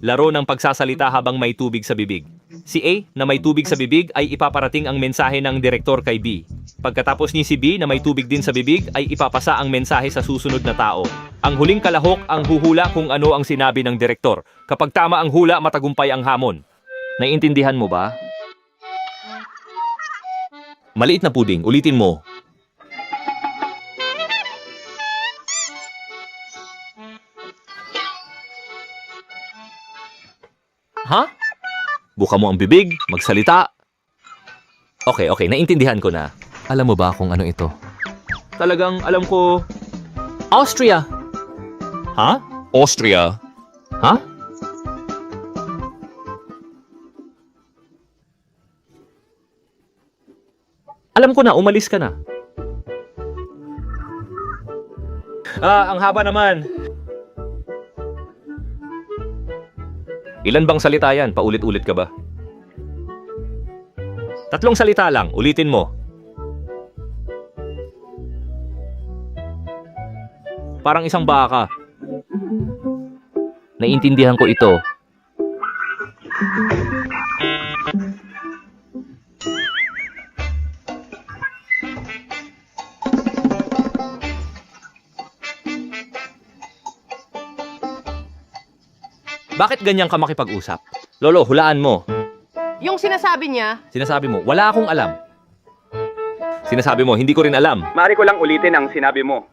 Laro ng pagsasalita habang may tubig sa bibig. Si A na may tubig sa bibig ay ipaparating ang mensahe ng direktor kay B. Pagkatapos ni si B na may tubig din sa bibig ay ipapasa ang mensahe sa susunod na tao. Ang huling kalahok ang huhula kung ano ang sinabi ng direktor. Kapag tama ang hula, matagumpay ang hamon. Naiintindihan mo ba? Maliit na puding, ulitin mo. Ha? Buka mo ang bibig, magsalita. Okay, naintindihan ko na. Alam mo ba kung ano ito? Talagang alam ko... Austria! Ha? Austria? Ha? Alam ko na, umalis ka na. Ang haba naman. Ilan bang salita yan? Paulit-ulit ka ba? 3 salita lang. Ulitin mo. Parang isang baka. Naiintindihan ko ito. Bakit ganyan ka makipag-usap? Lolo, hulaan mo. Yung sinasabi niya, Sinasabi mo, wala akong alam. Sinasabi mo, hindi ko rin alam. Mari ko lang ulitin ang sinabi mo.